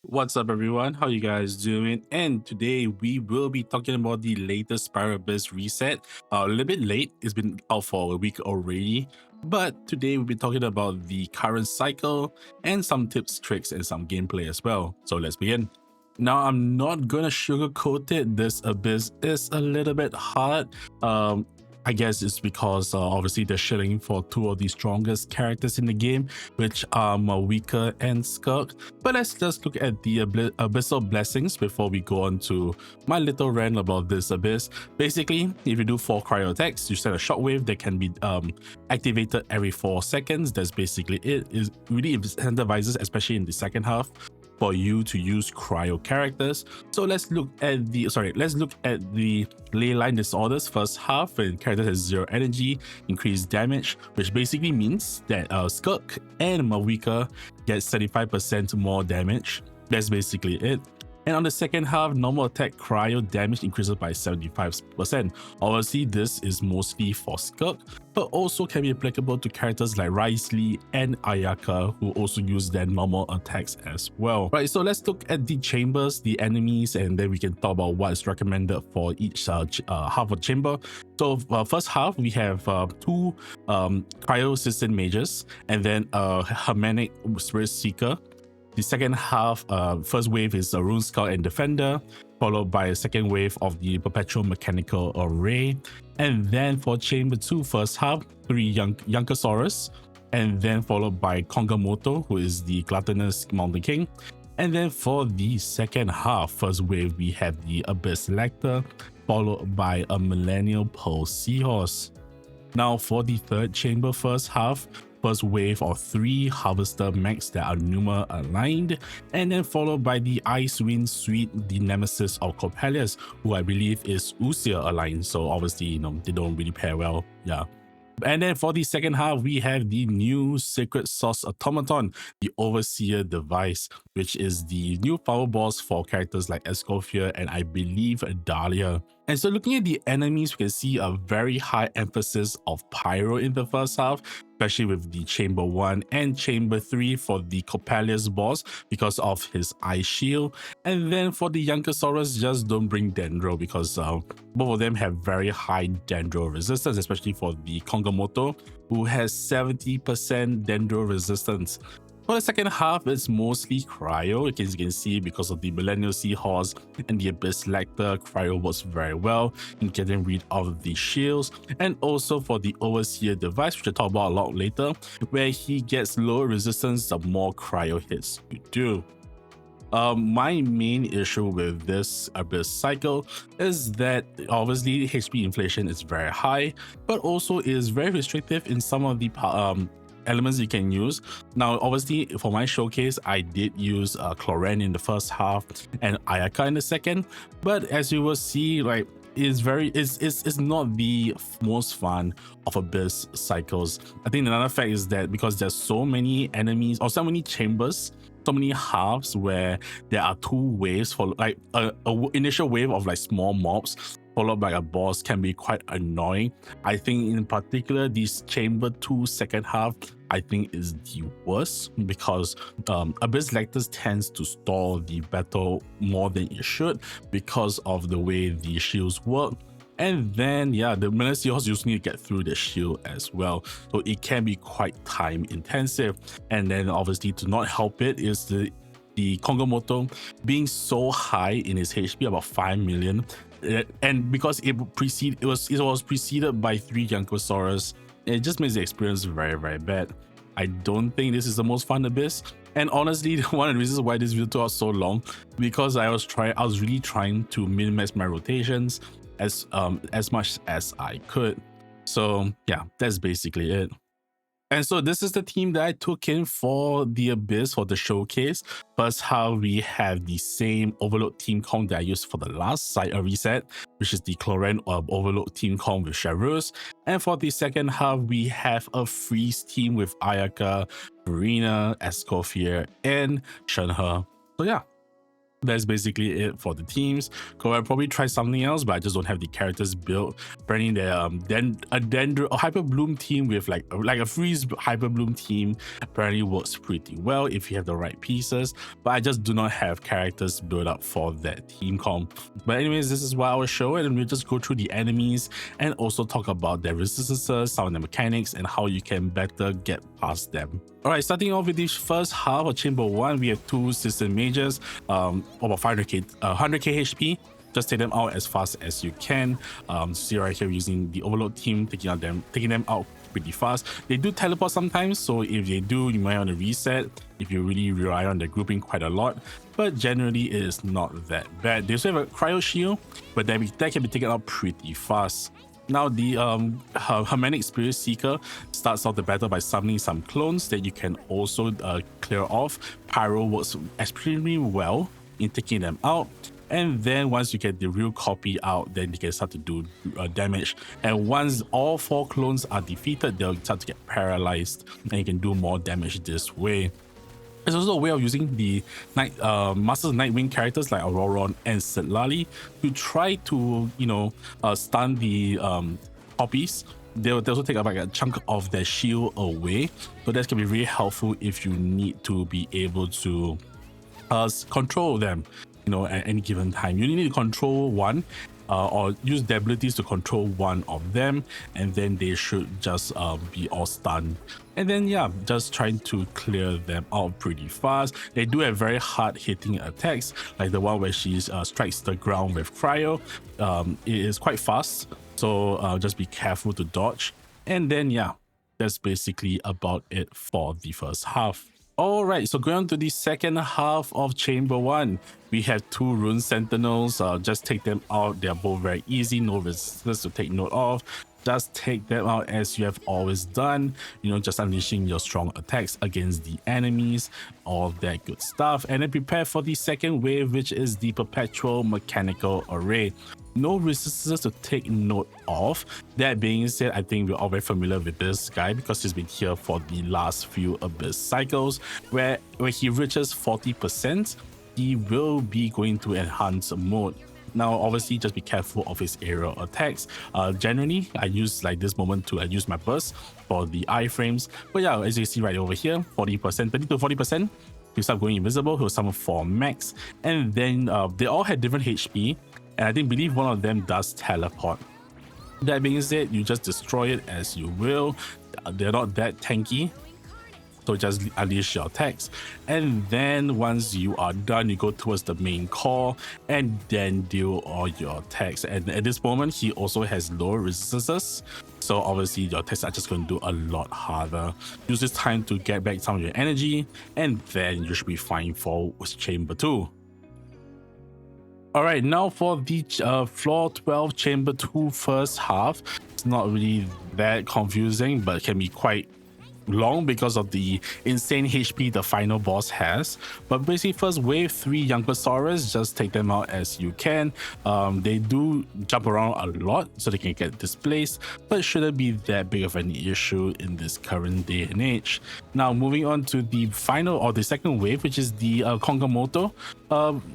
What's up, everyone? How you guys doing? And today we will be talking about the latest Spiral Abyss reset. A little bit late, it's been out for a week already, but today we'll be talking about the current cycle and some tips, tricks, and some gameplay as well. So let's begin. Now, I'm not gonna sugarcoat it. This Abyss is a little bit hard. I guess it's because obviously they're shilling for two of the strongest characters in the game, which are mavuika and skirk. But let's just look at the abyssal blessings before we go on to my little rant about this abyss. Basically, if you do 4 cryo attacks, you send a shockwave that can be activated every 4 seconds. That's basically it. It really incentivizes, especially in the second half, for you to use cryo characters. So let's look at the ley line disorders first half, when characters has 0 energy, increased damage, which basically means that skirk and mavuika get 35% more damage. That's basically it. And on the second half, normal attack cryo damage increases by 75%. Obviously, this is mostly for skirk, but also can be applicable to characters like Lee and Ayaka, who also use their normal attacks as well. Right, so let's look at the chambers, the enemies, and then we can talk about what is recommended for each half of the chamber. So first half, we have 2 cryo assistant mages, and then a Hermetic Spirit Seeker. The second half, first wave is a Rune Scout and Defender, followed by a second wave of the Perpetual Mechanical Array. And then for Chamber 2, first half, 3 Yunkosaurus, and then followed by Kongamoto, who is the Gluttonous Mountain King. And then for the second half, first wave, we have the Abyss Lecter, followed by a Millennial Pulse Seahorse. Now for the third chamber, first half, first wave of 3 Harvester mechs that are Numa aligned, and then followed by the Icewind Suite, the nemesis of Coppelius, who I believe is Usyr aligned, so obviously, they don't really pair well, yeah. And then for the second half, we have the new Sacred Source Automaton, the Overseer device, which is the new power boss for characters like Escoffier and I believe Dahlia. And so looking at the enemies, we can see a very high emphasis of Pyro in the first half, especially with the Chamber 1 and Chamber 3 for the Coppelius boss because of his Ice Shield. And then for the Yunkosaurus, just don't bring Dendro because both of them have very high Dendro resistance, especially for the Kongamoto, who has 70% Dendro resistance. For the second half, it's mostly cryo. As you can see, because of the Millennial Seahorse and the Abyss Lecter, cryo works very well in getting rid of the shields. And also for the Overseer device, which I'll talk about a lot later, where he gets lower resistance the more cryo hits you do. My main issue with this Abyss cycle is that obviously HP inflation is very high, but also is very restrictive in some of the elements you can use. Now, obviously, for my showcase, I did use clorinde in the first half and ayaka in the second, but as you will see, like, it's not the most fun of Abyss cycles. I think another fact is that because there's so many enemies or so many chambers, so many halves where there are 2 waves for like a initial wave of like small mobs followed by a boss can be quite annoying. I think in particular this Chamber 2 second half I think is the worst because Abyss Lecters tends to stall the battle more than it should because of the way the shields work. And then, yeah, the Millennial also need to get through the shield as well. So it can be quite time intensive. And then obviously to not help it is the Kongamoto being so high in his HP, about 5 million. And because it was preceded by 3 Yunkosaurus, it just makes the experience very, very bad. I don't think this is the most fun Abyss. And honestly, one of the reasons why this video took out so long, because I was really trying to minimize my rotations as much as I could. So yeah, that's basically it. And so this is the team that I took in for the Abyss for the showcase. First half, we have the same Overload team comp that I used for the last site reset, which is the clorinde Overload team comp with Charus. And for the second half, we have a Freeze team with Ayaka, Verena, Escoffier, and Shenhe. So yeah. That's basically it for the teams. Go I'll probably try something else, but I just don't have the characters built. Apparently, then a hyper bloom team with like a freeze hyper bloom team apparently works pretty well if you have the right pieces. But I just do not have characters built up for that team comp. But anyways, this is what I will show it, and we'll just go through the enemies and also talk about their resistances, some of the mechanics, and how you can better get past them. All right, starting off with this first half of Chamber 1, we have two system mages, about 100k HP. Just take them out as fast as you can. See right here, using the overload team, taking them out pretty fast. They do teleport sometimes, so if they do, you might want to reset if you really rely on their grouping quite a lot. But generally, it is not that bad. They also have a cryo shield, but that can be taken out pretty fast. Now, the Hermetic Spirit Seeker starts off the battle by summoning some clones that you can also clear off. Pyro works extremely well in taking them out. And then once you get the real copy out, then you can start to do damage. And once all 4 clones are defeated, they'll start to get paralyzed, and you can do more damage this way. There's also a way of using the Masters of Nightwing characters like Auroron and Sitlali to try to, stun the copies. They'll also take like a chunk of their shield away. So that can be really helpful if you need to be able to control them, at any given time. You need to control one, or use the abilities to control one of them, and then they should just be all stunned. And then just trying to clear them out pretty fast. They do have very hard hitting attacks, like the one where she strikes the ground with cryo. It is quite fast, so just be careful to dodge. And then that's basically about it for the first half. Alright, so going on to the second half of Chamber 1, we have 2 Rune Sentinels. Just take them out. They're both very easy, no resistance to take note of. Just take them out as you have always done, just unleashing your strong attacks against the enemies, all that good stuff. And then prepare for the second wave, which is the Perpetual Mechanical Array. No resistances to take note of. That being said, I think we're all very familiar with this guy because he's been here for the last few Abyss cycles, where when he reaches 40%, he will be going to enhance mode. Now, obviously, just be careful of his aerial attacks. Generally, I use like this moment to use my burst for the iframes. But as you see right over here, 40%, 30 to 40%, he'll start going invisible. He'll summon 4 max, and then they all had different HP. And I believe one of them does teleport. That being said, you just destroy it as you will. They're not that tanky, so just unleash your attacks. And then once you are done, you go towards the main core and then deal all your attacks. And at this moment, he also has lower resistances, so obviously your attacks are just going to do a lot harder. Use this time to get back some of your energy, and then you should be fine for Chamber 2. Alright, now for the floor 12 Chamber 2 first half. It's not really that confusing, but it can be quite long because of the insane HP the final boss has. But basically, first wave 3 Youngosaurus, just take them out as you can. They do jump around a lot, so they can get displaced, but shouldn't be that big of an issue in this current day and age. Now, moving on to the final or the second wave, which is the Kongamoto.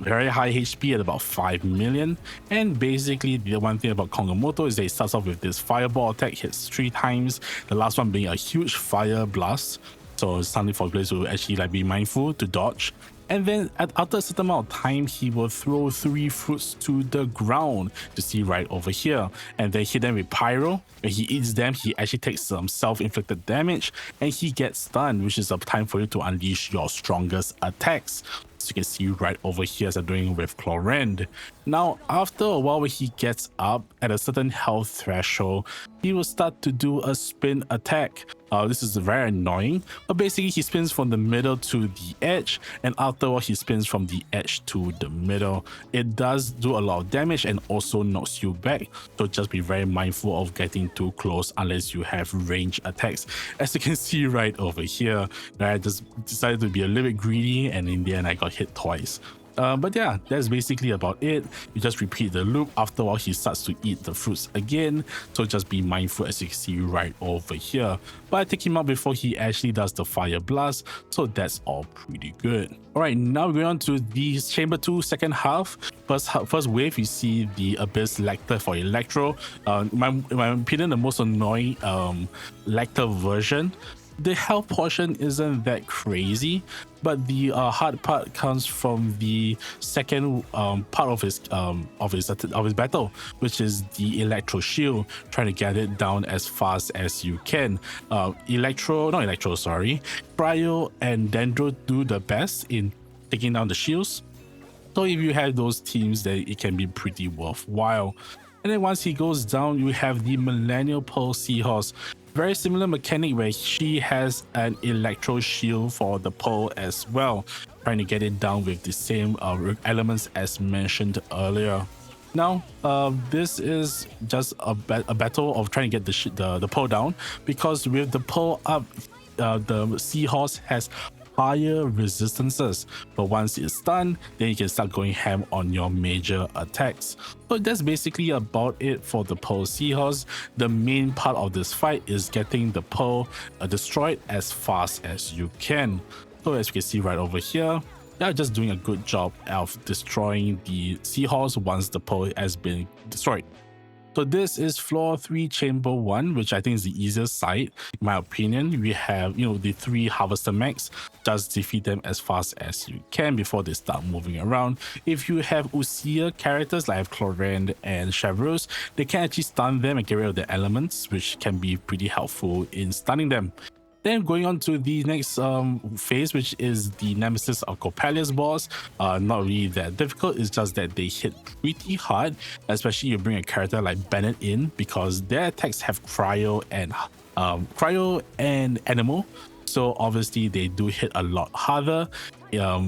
Very high HP at about 5 million. And basically, the one thing about Kongamoto is that it starts off with this fireball attack, hits 3 times. The last one being a huge fire blast. So it's something for players to actually be mindful to dodge. And then after a certain amount of time, he will throw 3 fruits to the ground, to see right over here, and then hit them with pyro. When he eats them, he actually takes some self-inflicted damage, and he gets stunned, which is a time for you to unleash your strongest attacks. So you can see right over here as I'm doing with clorinde. Now, after a while, when he gets up at a certain health threshold, he will start to do a spin attack. This is very annoying, but basically he spins from the middle to the edge, and afterward he spins from the edge to the middle. It does do a lot of damage and also knocks you back, so just be very mindful of getting too close unless you have range attacks. As you can see right over here, I just decided to be a little bit greedy, and in the end I got hit twice. But yeah, that's basically about it. You just repeat the loop. After a while, he starts to eat the fruits again. So just be mindful, as you can see right over here. But I take him out before he actually does the fire blast. So that's all pretty good. All right, now we're going on to the chamber 2 second half. First wave, you see the Abyss Lecter for Electro. In my opinion, the most annoying Lecter version. The health portion isn't that crazy, but the hard part comes from the second part of his battle, which is the Electro Shield, trying to get it down as fast as you can. Cryo and Dendro do the best in taking down the shields. So if you have those teams, then it can be pretty worthwhile. And then once he goes down, you have the Millennial Pearl Seahorse. Very similar mechanic where she has an Electro Shield for the Pearl as well, trying to get it down with the same elements as mentioned earlier. Now, this is just a battle of trying to get the Pearl down, because with the Pearl up, the Seahorse has higher resistances, but once it's done, then you can start going ham on your major attacks. So that's basically about it for the Pearl Seahorse. The main part of this fight is getting the Pearl destroyed as fast as you can. So as you can see right over here, they're just doing a good job of destroying the Seahorse once the Pearl has been destroyed. So this is floor 3, chamber 1, which I think is the easiest side. In my opinion, we have, the 3 harvester mechs. Just defeat them as fast as you can before they start moving around. If you have Usia characters like clorinde and Chevreuse, they can actually stun them and get rid of the elements, which can be pretty helpful in stunning them. Then going on to the next phase, which is the nemesis of Coppelia's boss. Not really that difficult, it's just that they hit pretty hard, especially you bring a character like Bennett in, because their attacks have cryo and animal. So obviously they do hit a lot harder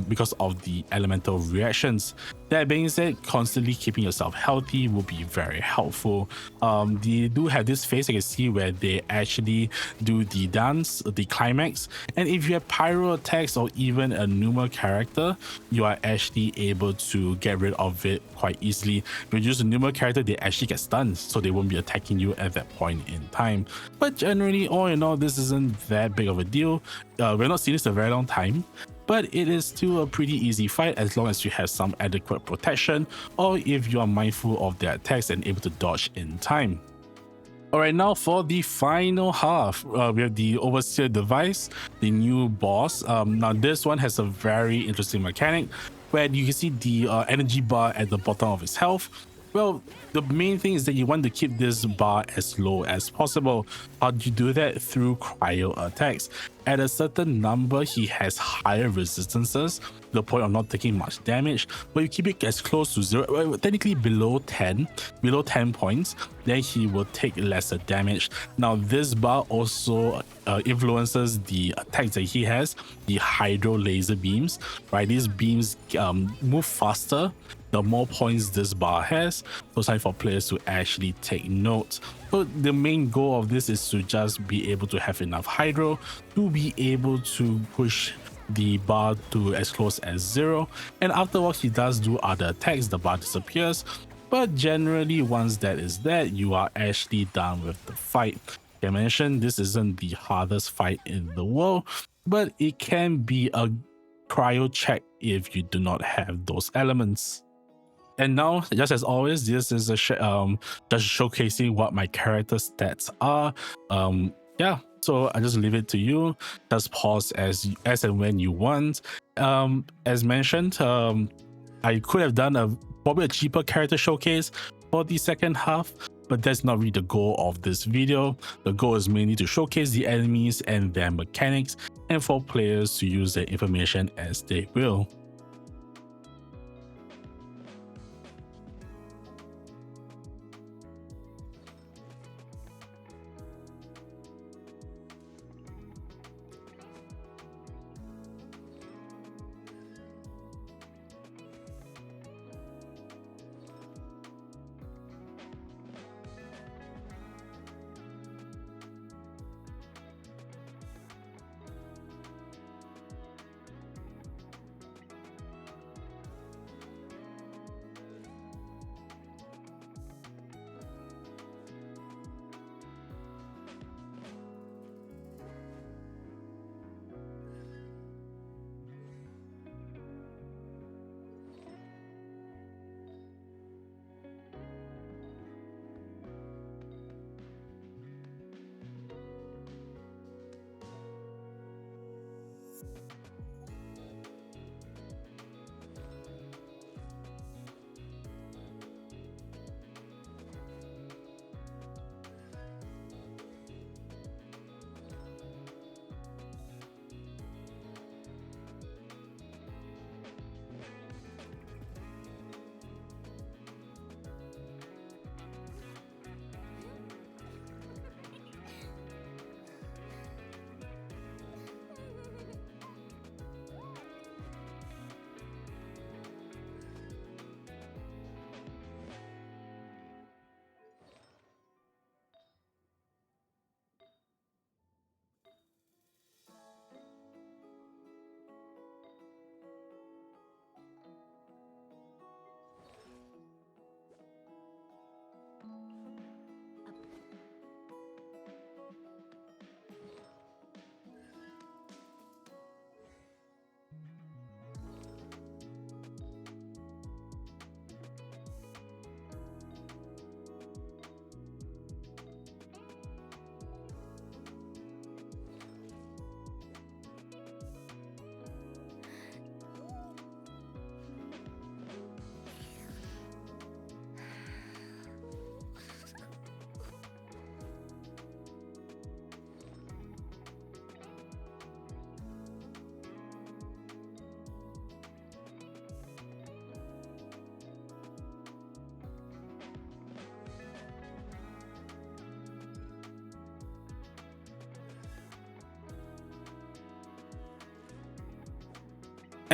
because of the elemental reactions. That being said, constantly keeping yourself healthy will be very helpful. They do have this phase, I can see, where they actually do the dance, the climax, and if you have pyro attacks or even a Numa character, you are actually able to get rid of it quite easily. If you use a Numa character, they actually get stunned, so they won't be attacking you at that point in time. But generally, all in all, this isn't that big of a deal. We're not seeing this a very long time, but it is still a pretty easy fight as long as you have some adequate protection, or if you are mindful of their attacks and able to dodge in time. Alright, now for the final half, we have the Overseer device, the new boss. Now this one has a very interesting mechanic where you can see the energy bar at the bottom of his health. Well, the main thing is that you want to keep this bar as low as possible. How do you do that? Through cryo attacks. At a certain number, he has higher resistances, to the point of not taking much damage, but you keep it as close to 0, well, technically below 10 points, then he will take lesser damage. Now this bar also influences the attacks that he has, the hydro laser beams, right? These beams move faster the more points this bar has. So it's time for players to actually take note. So the main goal of this is to just be able to have enough hydro to be able to push the bar to as close as 0, and afterwards he does do other attacks, the bar disappears. But generally, once that is that, you are actually done with the fight. Like I mentioned, this isn't the hardest fight in the world, but it can be a cryo check if you do not have those elements. And now, just as always, this is a just showcasing what my character stats are. Yeah, so I just leave it to you. Just pause as and when you want. As mentioned, I could have done probably a cheaper character showcase for the second half, but that's not really the goal of this video. The goal is mainly to showcase the enemies and their mechanics, and for players to use their information as they will.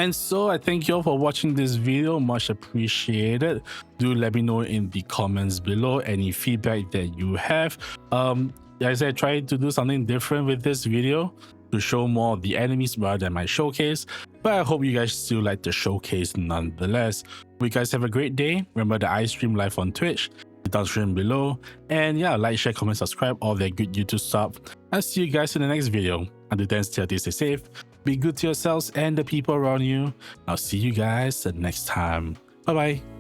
And so I thank you all for watching this video, much appreciated. Do let me know in the comments below any feedback that you have. Like I said, try to do something different with this video to show more of the enemies rather than my showcase, but I hope you guys still like the showcase nonetheless. Hope you guys have a great day. Remember that I stream live on Twitch, the downstream below, and yeah, like, share, comment, subscribe, all that good YouTube stuff. I'll see you guys in the next video. Until then, stay safe, be good to yourselves and the people around you. I'll see you guys the next time. Bye bye.